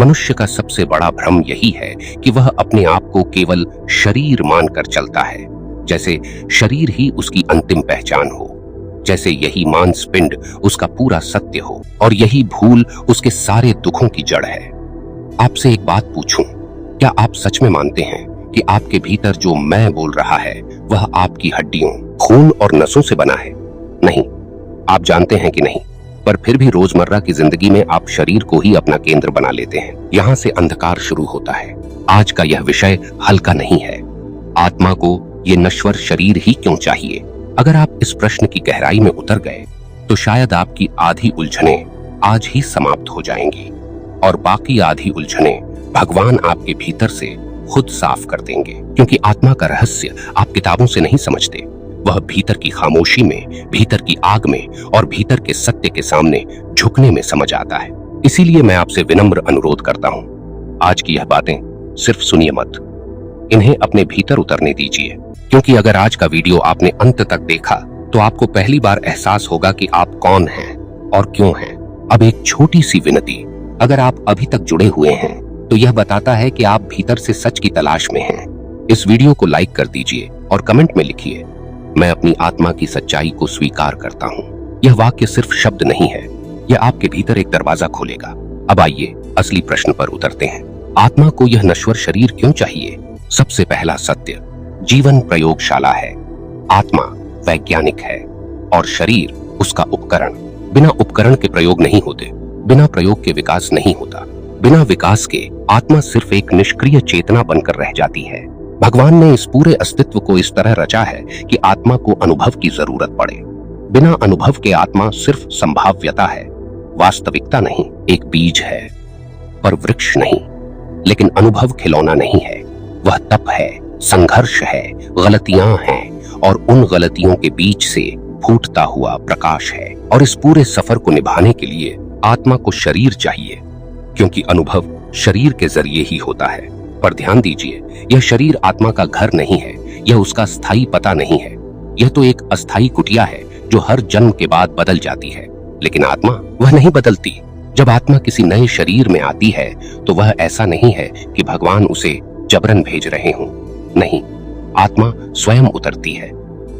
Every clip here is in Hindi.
मनुष्य का सबसे बड़ा भ्रम यही है कि वह अपने आप को केवल शरीर मानकर चलता है, जैसे शरीर ही उसकी अंतिम पहचान हो, जैसे यही मांसपिंड उसका पूरा सत्य हो और यही भूल उसके सारे दुखों की जड़ है। आपसे एक बात पूछूं, क्या आप सच में मानते हैं कि आपके भीतर जो मैं बोल रहा है वह आपकी हड्डियों, खून और नसों से बना है? नहीं, आप जानते हैं कि नहीं, पर फिर भी रोजमर्रा की जिंदगी में आप शरीर को ही अपना केंद्र बना लेते हैं। यहाँ से अंधकार शुरू होता है। आज का यह विषय हल्का नहीं है। आत्मा को ये नश्वर शरीर ही क्यों चाहिए? अगर आप इस प्रश्न की गहराई में उतर गए तो शायद आपकी आधी उलझनें आज ही समाप्त हो जाएंगी और बाकी आधी उलझनें भगवान आपके भीतर से खुद साफ कर देंगे। क्योंकि आत्मा का रहस्य आप किताबों से नहीं समझते, वह भीतर की खामोशी में, भीतर की आग में और भीतर के सत्य के सामने झुकने में समझ आता है। इसीलिए मैं आपसे विनम्र अनुरोध करता हूं, आज की यह बातें सिर्फ सुनिए मत, इन्हें अपने भीतर उतरने दीजिए। क्योंकि अगर आज का वीडियो आपने अंत तक देखा तो आपको पहली बार एहसास होगा कि आप कौन हैं और क्यों हैं। अब एक छोटी सी विनती, अगर आप अभी तक जुड़े हुए हैं तो यह बताता है कि आप भीतर से सच की तलाश में हैं। इस वीडियो को लाइक कर दीजिए और कमेंट में लिखिए, मैं अपनी आत्मा की सच्चाई को स्वीकार करता हूँ। यह वाक्य सिर्फ शब्द नहीं है, यह आपके भीतर एक दरवाजा खोलेगा। अब आइए असली प्रश्न पर उतरते हैं। आत्मा को यह नश्वर शरीर क्यों चाहिए? सबसे पहला सत्य, जीवन प्रयोगशाला है। आत्मा वैज्ञानिक है और शरीर उसका उपकरण। बिना उपकरण के प्रयोग नहीं होते, बिना प्रयोग के विकास नहीं होता, बिना विकास के आत्मा सिर्फ एक निष्क्रिय चेतना बनकर रह जाती है। भगवान ने इस पूरे अस्तित्व को इस तरह रचा है कि आत्मा को अनुभव की जरूरत पड़े। बिना अनुभव के आत्मा सिर्फ संभाव्यता है, वास्तविकता नहीं। एक बीज है पर वृक्ष नहीं, लेकिन अनुभव खिलौना नहीं है, वह तप है, संघर्ष है, गलतियां हैं और उन गलतियों के बीच से फूटता हुआ प्रकाश है। और इस पूरे सफर को निभाने के लिए आत्मा को शरीर चाहिए, क्योंकि अनुभव शरीर के जरिए ही होता है। पर ध्यान दीजिए, यह शरीर आत्मा का घर नहीं है, यह उसका स्थायी पता नहीं है। यह तो एक अस्थायी कुटिया है जो हर जन्म के बाद बदल जाती है, लेकिन आत्मा वह नहीं बदलती। जब आत्मा किसी नए शरीर में आती है तो वह ऐसा नहीं है कि भगवान उसे जबरन भेज रहे हों। नहीं, आत्मा स्वयं उतरती है।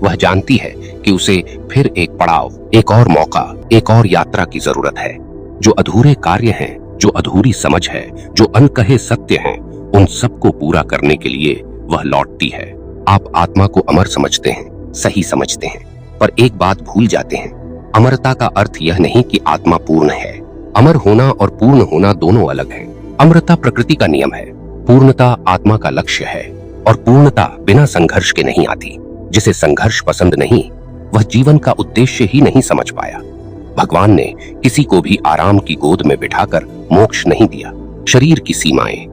वह जानती है कि उसे फिर एक पड़ाव, एक और मौका, एक और यात्रा की जरूरत है। जो अधूरे कार्य हैं, जो अधूरी समझ है, जो अनकहे सत्य हैं, उन सबको पूरा करने के लिए वह लौटती है। आप आत्मा को अमर समझते हैं, सही समझते हैं, पर एक बात भूल जाते हैं, अमरता का अर्थ यह नहीं कि आत्मा पूर्ण है। अमर होना और पूर्ण होना दोनों अलग हैं। अमरता प्रकृति का नियम है, पूर्णता आत्मा का लक्ष्य है। और पूर्णता बिना संघर्ष के नहीं आती। जिसे संघर्ष पसंद नहीं, वह जीवन का उद्देश्य ही नहीं समझ पाया। भगवान ने किसी को भी आराम की गोद में बिठाकर मोक्ष नहीं दिया। शरीर की सीमाएं,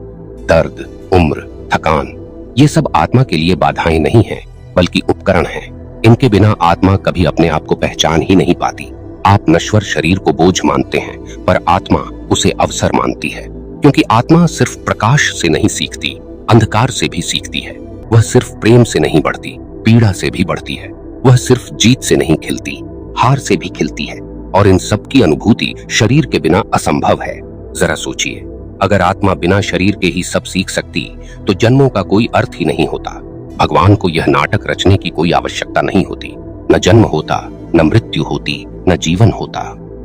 दर्द, उम्र, थकान, ये सब आत्मा के लिए बाधाएं नहीं हैं, बल्कि उपकरण हैं। इनके बिना आत्मा कभी अपने आप को पहचान ही नहीं पाती। आप नश्वर शरीर को बोझ मानते हैं, पर आत्मा उसे अवसर मानती है। क्योंकि आत्मा सिर्फ प्रकाश से नहीं सीखती, अंधकार से भी सीखती है। वह सिर्फ प्रेम से नहीं बढ़ती, पीड़ा से भी बढ़ती है। वह सिर्फ जीत से नहीं खिलती, हार से भी खिलती है। और इन सब की अनुभूति शरीर के बिना असंभव है। जरा सोचिए, अगर आत्मा बिना शरीर के ही सब सीख सकती तो जन्मों का कोई अर्थ ही नहीं होता। भगवान को यह नाटक रचने की कोई आवश्यकता नहीं होती। न जन्म होता, न मृत्यु होती, न जीवन होता।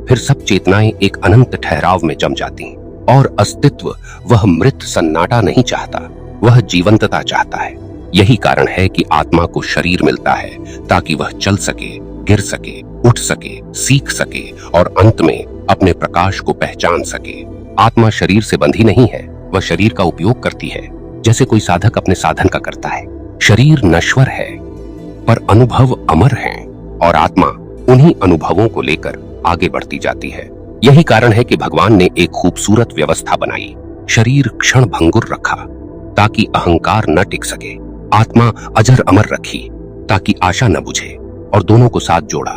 फिर सब चेतनाएं एक अनंत ठहराव में जम जाती। और अस्तित्व वह मृत सन्नाटा नहीं चाहता, वह जीवंतता चाहता है। यही कारण है कि आत्मा को शरीर मिलता है, ताकि वह चल सके, गिर सके, उठ सके, सीख सके और अंत में अपने प्रकाश को पहचान सके। आत्मा शरीर से बंधी नहीं है, वह शरीर का उपयोग करती है, जैसे कोई साधक अपने साधन का करता है। शरीर नश्वर है, पर अनुभव अमर हैं और आत्मा उन्हीं अनुभवों को लेकर आगे बढ़ती जाती है। यही कारण है कि भगवान ने एक खूबसूरत व्यवस्था बनाई। शरीर क्षण भंगुर रखा ताकि अहंकार न टिक सके, आत्मा अजर अमर रखी ताकि आशा न बुझे, और दोनों को साथ जोड़ा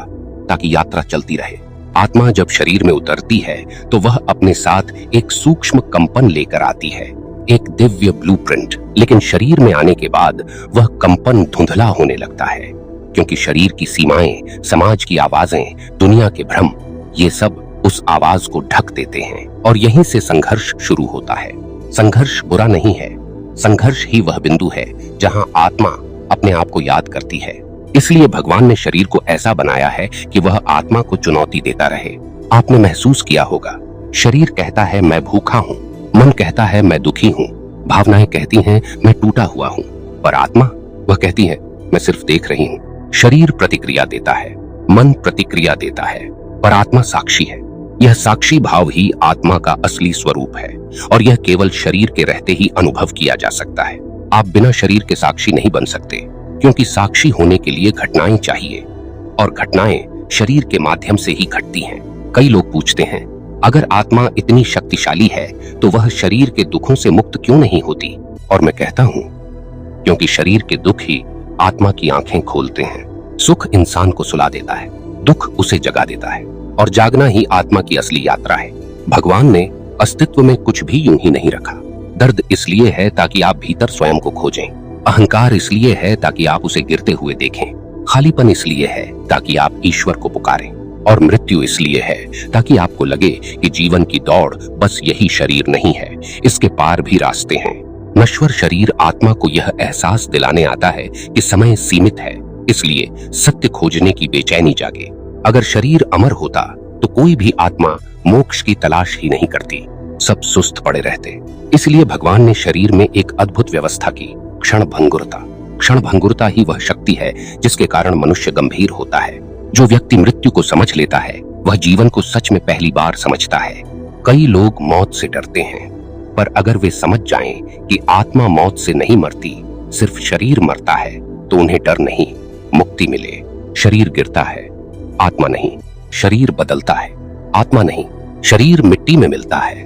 ताकि यात्रा चलती रहे। आत्मा जब शरीर में उतरती है तो वह अपने साथ एक सूक्ष्म कंपन लेकर आती है, एक दिव्य ब्लूप्रिंट। लेकिन शरीर में आने के बाद वह कंपन धुंधला होने लगता है, क्योंकि शरीर की सीमाएं, समाज की आवाजें, दुनिया के भ्रम, ये सब उस आवाज को ढक देते हैं और यहीं से संघर्ष शुरू होता है। संघर्ष बुरा नहीं है, संघर्ष ही वह बिंदु है जहां आत्मा अपने आप को याद करती है। इसलिए भगवान ने शरीर को ऐसा बनाया है कि वह आत्मा को चुनौती देता रहे। आपने महसूस किया होगा, शरीर कहता है मैं भूखा हूँ, मन कहता है मैं दुखी हूँ, भावनाएं कहती हैं मैं टूटा हुआ हूँ, पर आत्मा वह कहती है मैं सिर्फ देख रही हूँ। शरीर प्रतिक्रिया देता है, मन प्रतिक्रिया देता है, पर आत्मा साक्षी है। यह साक्षी भाव ही आत्मा का असली स्वरूप है और यह केवल शरीर के रहते ही अनुभव किया जा सकता है। आप बिना शरीर के साक्षी नहीं बन सकते, क्योंकि साक्षी होने के लिए घटनाएं चाहिए और घटनाएं शरीर के माध्यम से ही घटती हैं। कई लोग पूछते हैं, अगर आत्मा इतनी शक्तिशाली है तो वह शरीर के दुखों से मुक्त क्यों नहीं होती? और मैं कहता हूं, क्योंकि शरीर के दुख ही आत्मा की आंखें खोलते हैं। सुख इंसान को सुला देता है, दुख उसे जगा देता है और जागना ही आत्मा की असली यात्रा है। भगवान ने अस्तित्व में कुछ भी यूं ही नहीं रखा। दर्द इसलिए है ताकि आप भीतर स्वयं को खोजें, अहंकार इसलिए है ताकि आप उसे गिरते हुए देखें, खालीपन इसलिए है ताकि आप ईश्वर को पुकारें, और मृत्यु इसलिए है ताकि आपको लगे कि जीवन की दौड़ बस यही शरीर नहीं है, इसके पार भी रास्ते हैं। नश्वर शरीर आत्मा को यह एहसास दिलाने आता है कि समय सीमित है, इसलिए सत्य खोजने की बेचैनी जागे। अगर शरीर अमर होता तो कोई भी आत्मा मोक्ष की तलाश ही नहीं करती, सब सुस्त पड़े रहते। इसलिए भगवान ने शरीर में एक अद्भुत व्यवस्था की, क्षण भंगुरता। क्षण भंगुरता ही वह शक्ति है जिसके कारण मनुष्य गंभीर होता है। जो व्यक्ति मृत्यु को समझ लेता है वह जीवन को सच में पहली बार समझता है। कई लोग मौत से डरते हैं, पर अगर वे समझ जाएं कि आत्मा मौत से नहीं मरती, सिर्फ शरीर मरता है, तो उन्हें डर नहीं, मुक्ति मिले। शरीर गिरता है, आत्मा नहीं। शरीर बदलता है, आत्मा नहीं। शरीर मिट्टी में मिलता है,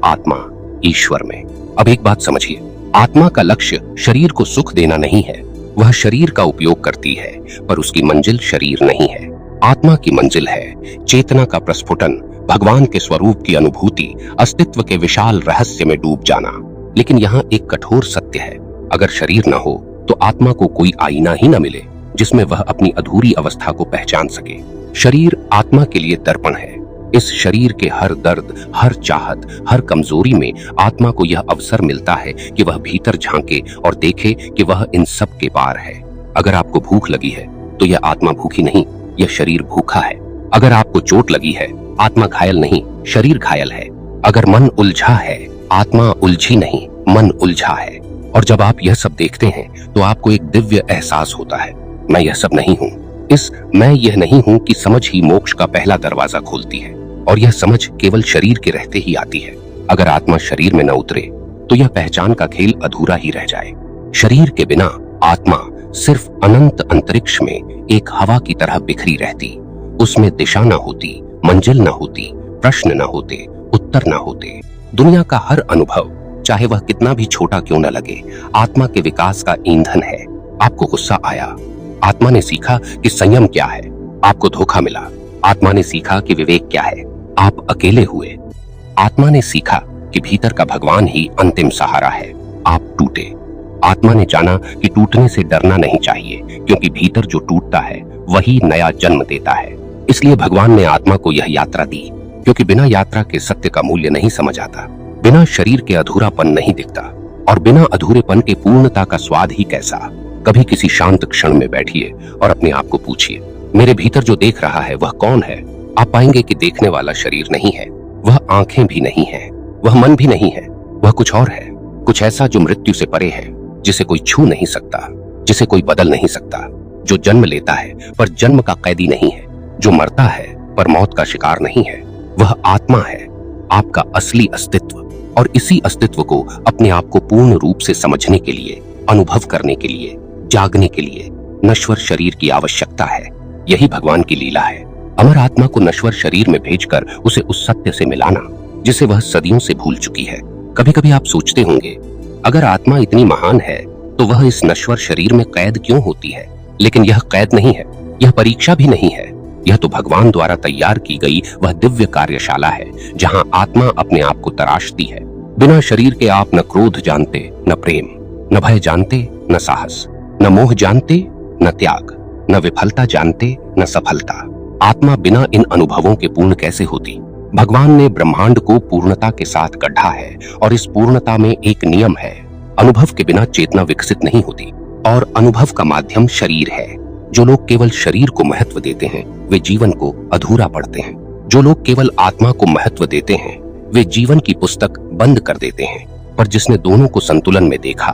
आत्मा ईश्वर में। अब एक बात समझिए, आत्मा का लक्ष्य शरीर को सुख देना नहीं है। वह शरीर का उपयोग करती है, पर उसकी मंजिल शरीर नहीं है। आत्मा की मंजिल है चेतना का प्रस्फुटन, भगवान के स्वरूप की अनुभूति, अस्तित्व के विशाल रहस्य में डूब जाना। लेकिन यहाँ एक कठोर सत्य है, अगर शरीर न हो तो आत्मा को कोई आईना ही न मिले जिसमें वह अपनी अधूरी अवस्था को पहचान सके। शरीर आत्मा के लिए दर्पण है। इस शरीर के हर दर्द, हर चाहत, हर कमजोरी में आत्मा को यह अवसर मिलता है कि वह भीतर झांके और देखे कि वह इन सब के पार है। अगर आपको भूख लगी है तो यह आत्मा भूखी नहीं, यह शरीर भूखा है। अगर आपको चोट लगी है, आत्मा घायल नहीं, शरीर घायल है। अगर मन उलझा है, आत्मा उलझी नहीं, मन उलझा है। और जब आप यह सब देखते हैं तो आपको एक दिव्य एहसास होता है, मैं यह सब नहीं हूँ। इस मैं यह नहीं हूँ की समझ ही मोक्ष का पहला दरवाजा खोलती है, और यह समझ केवल शरीर के रहते ही आती है। अगर आत्मा शरीर में न उतरे तो यह पहचान का खेल अधूरा ही रह जाए। शरीर के बिना आत्मा सिर्फ अनंत अंतरिक्ष में एक हवा की तरह बिखरी रहती। उसमें दिशा न होती, मंजिल न होती, प्रश्न न होते, उत्तर न होते। दुनिया का हर अनुभव, चाहे वह कितना भी छोटा क्यों न लगे, आत्मा के विकास का ईंधन है। आपको गुस्सा आया, आत्मा ने सीखा कि संयम क्या है। आपको धोखा मिला, आत्मा ने सीखा कि विवेक क्या है। आप अकेले हुए, आत्मा ने सीखा कि भीतर का भगवान ही अंतिम सहारा है। आप टूटे, आत्मा ने जाना कि टूटने से डरना नहीं चाहिए, क्योंकि भीतर जो टूटता है वही नया जन्म देता है। इसलिए भगवान ने आत्मा को यह यात्रा दी, क्योंकि बिना यात्रा के सत्य का मूल्य नहीं समझ आता। बिना शरीर के अधूरापन नहीं दिखता, और बिना अधूरेपन के पूर्णता का स्वाद ही कैसा। कभी किसी शांत क्षण में बैठिए और अपने आप को पूछिए, मेरे भीतर जो देख रहा है वह कौन है? आप पाएंगे कि देखने वाला शरीर नहीं है, वह आंखें भी नहीं है, वह मन भी नहीं है, वह कुछ और है। कुछ ऐसा जो मृत्यु से परे है, जिसे कोई छू नहीं सकता, जिसे कोई बदल नहीं सकता, जो जन्म लेता है पर जन्म का कैदी नहीं है, जो मरता है पर मौत का शिकार नहीं है। वह आत्मा है, आपका असली अस्तित्व। और इसी अस्तित्व को अपने आप को पूर्ण रूप से समझने के लिए, अनुभव करने के लिए, जागने के लिए नश्वर शरीर की आवश्यकता है। यही भगवान की लीला है, अमर आत्मा को नश्वर शरीर में भेजकर उसे उस सत्य से मिलाना जिसे वह सदियों से भूल चुकी है। कभी कभी आप सोचते होंगे, अगर आत्मा इतनी महान है तो वह इस नश्वर शरीर में कैद क्यों होती है? लेकिन यह कैद नहीं है, यह परीक्षा भी नहीं है। यह तो भगवान द्वारा तैयार की गई वह दिव्य कार्यशाला है, जहां आत्मा अपने आप को तराशती है। बिना शरीर के आप न क्रोध जानते, न प्रेम, न भय जानते, न साहस, न मोह जानते, न त्याग, न विफलता जानते, न सफलता। आत्मा बिना इन अनुभवों के पूर्ण कैसे होती? भगवान ने ब्रह्मांड को पूर्णता के साथ गढ़ा है और इस पूर्णता में एक नियम है, अनुभव के बिना चेतना विकसित नहीं होती और अनुभव का माध्यम शरीर है। जो लोग केवल शरीर को महत्व देते हैं वे जीवन को अधूरा पढ़ते हैं। जो लोग केवल आत्मा को महत्व देते हैं वे जीवन की पुस्तक बंद कर देते हैं। पर जिसने दोनों को संतुलन में देखा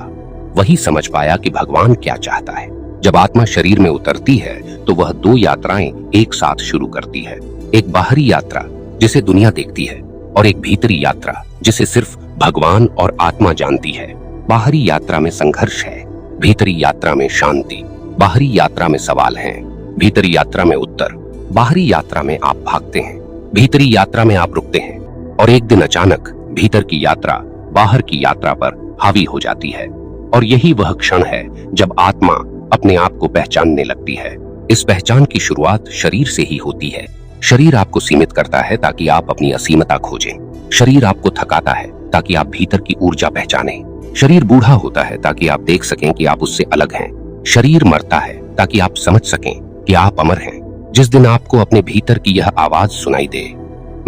वही समझ पाया कि भगवान क्या चाहता है। जब आत्मा शरीर में उतरती है तो वह दो यात्राएं एक साथ शुरू करती है। एक बाहरी यात्रा जिसे दुनिया देखती है और एक भीतरी यात्रा जिसे सिर्फ भगवान और आत्मा जानती है। बाहरी यात्रा में संघर्ष है, भीतरी यात्रा में शांति। बाहरी यात्रा में सवाल हैं, भीतरी यात्रा में उत्तर। बाहरी यात्रा में आप भागते हैं, भीतरी यात्रा में आप रुकते हैं और एक दिन अचानक भीतर की यात्रा बाहर की यात्रा पर हावी हो जाती है। और यही वह क्षण है जब आत्मा अपने आप को पहचानने लगती है। इस पहचान की शुरुआत शरीर से ही होती है। शरीर आपको सीमित करता है ताकि आप अपनी असीमता खोजें। शरीर आपको थकाता है ताकि आप भीतर की ऊर्जा पहचानें। शरीर बूढ़ा होता है ताकि आप देख सकें कि आप उससे अलग हैं। शरीर मरता है ताकि आप समझ सकें कि आप अमर हैं। जिस दिन आपको अपने भीतर की यह आवाज सुनाई दे,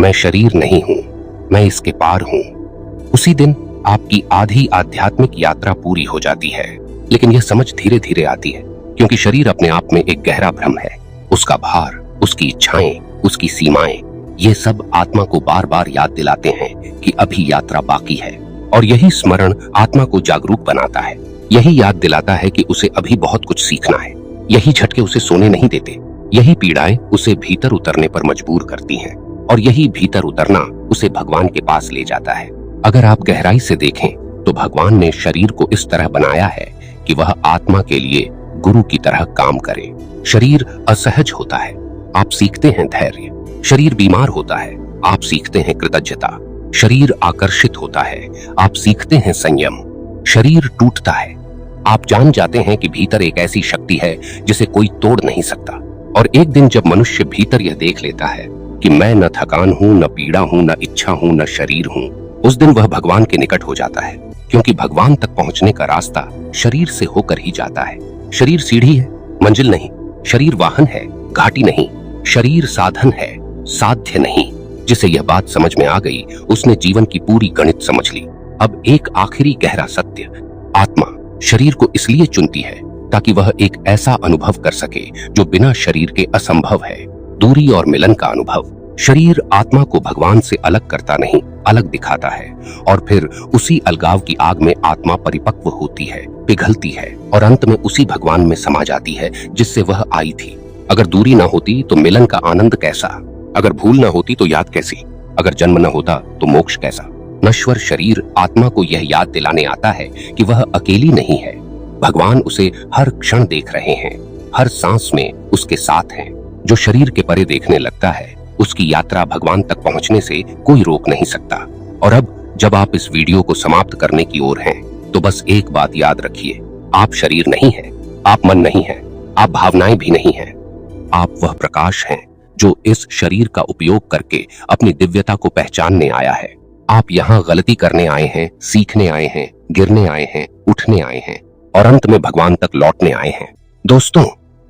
मैं शरीर नहीं हूं, मैं इसके पार हूं, उसी दिन आपकी आधी आध्यात्मिक यात्रा पूरी हो जाती है। लेकिन यह समझ धीरे धीरे आती है, क्योंकि शरीर अपने आप में एक गहरा भ्रम है। उसका भार, उसकी इच्छाएं, उसकी सीमाएं, ये सब आत्मा को बार बार याद दिलाते हैं कि अभी यात्रा बाकी है। और यही स्मरण आत्मा को जागरूक बनाता है। यही याद दिलाता है कि उसे अभी बहुत कुछ सीखना है। यही झटके उसे सोने नहीं देते। यही पीड़ाएं उसे भीतर उतरने पर मजबूर करती हैं और यही भीतर उतरना उसे भगवान के पास ले जाता है। अगर आप गहराई से देखें तो भगवान ने शरीर को इस तरह बनाया है कि वह आत्मा के लिए गुरु की तरह काम करे। शरीर असहज होता है, आप सीखते हैं धैर्य। शरीर बीमार होता है, आप सीखते हैं कृतज्ञता। शरीर आकर्षित होता है, आप सीखते हैं संयम। शरीर टूटता है, आप जान जाते हैं कि भीतर एक ऐसी शक्ति है जिसे कोई तोड़ नहीं सकता। और एक दिन जब मनुष्य भीतर यह देख लेता है कि मैं न थकान हूं, न पीड़ा हूं, न इच्छा हूं, न शरीर हूं, उस दिन वह भगवान के निकट हो जाता है। क्योंकि भगवान तक पहुंचने का रास्ता शरीर से होकर ही जाता है। शरीर सीढ़ी है, मंजिल नहीं। शरीर वाहन है, घाटी नहीं। शरीर साधन है, साध्य नहीं। जिसे यह बात समझ में आ गई उसने जीवन की पूरी गणित समझ ली। अब एक आखिरी गहरा सत्य, आत्मा शरीर को इसलिए चुनती है ताकि वह एक ऐसा अनुभव कर सके जो बिना शरीर के असंभव है, दूरी और मिलन का अनुभव। शरीर आत्मा को भगवान से अलग करता नहीं, अलग दिखाता है। और फिर उसी अलगाव की आग में आत्मा परिपक्व होती है, पिघलती है और अंत में उसी भगवान में समा जाती है जिससे वह आई थी। अगर दूरी न होती तो मिलन का आनंद कैसा? अगर भूल न होती तो याद कैसी? अगर जन्म न होता तो मोक्ष कैसा? नश्वर शरीर आत्मा को यह याद दिलाने आता है कि वह अकेली नहीं है। भगवान उसे हर क्षण देख रहे हैं, हर सांस में उसके साथ हैं। जो शरीर के परे देखने लगता है उसकी यात्रा भगवान तक पहुंचने से कोई रोक नहीं सकता। और अब जब आप इस वीडियो को समाप्त करने की ओर हैं, तो बस एक बात याद रखिए, आप शरीर नहीं हैं, आप मन नहीं हैं, आप भावनाएं भी नहीं हैं। आप वह प्रकाश हैं जो इस शरीर का उपयोग करके अपनी दिव्यता को पहचानने आया है। आप यहाँ गलती करने आए हैं, सीखने आए हैं, गिरने आए हैं, उठने आए हैं और अंत में भगवान तक लौटने आए हैं। दोस्तों,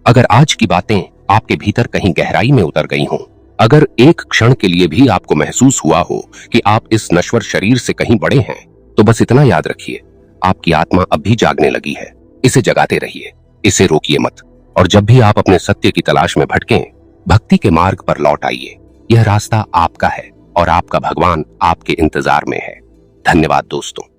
अगर आज की बातें आपके भीतर कहीं गहराई में उतर गई हों, अगर एक क्षण के लिए भी आपको महसूस हुआ हो कि आप इस नश्वर शरीर से कहीं बड़े हैं, तो बस इतना याद रखिए, आपकी आत्मा अब भी जागने लगी है। इसे जगाते रहिए, इसे रोकिए मत। और जब भी आप अपने सत्य की तलाश में भटकें, भक्ति के मार्ग पर लौट आइए। यह रास्ता आपका है और आपका भगवान आपके इंतजार में है। धन्यवाद दोस्तों।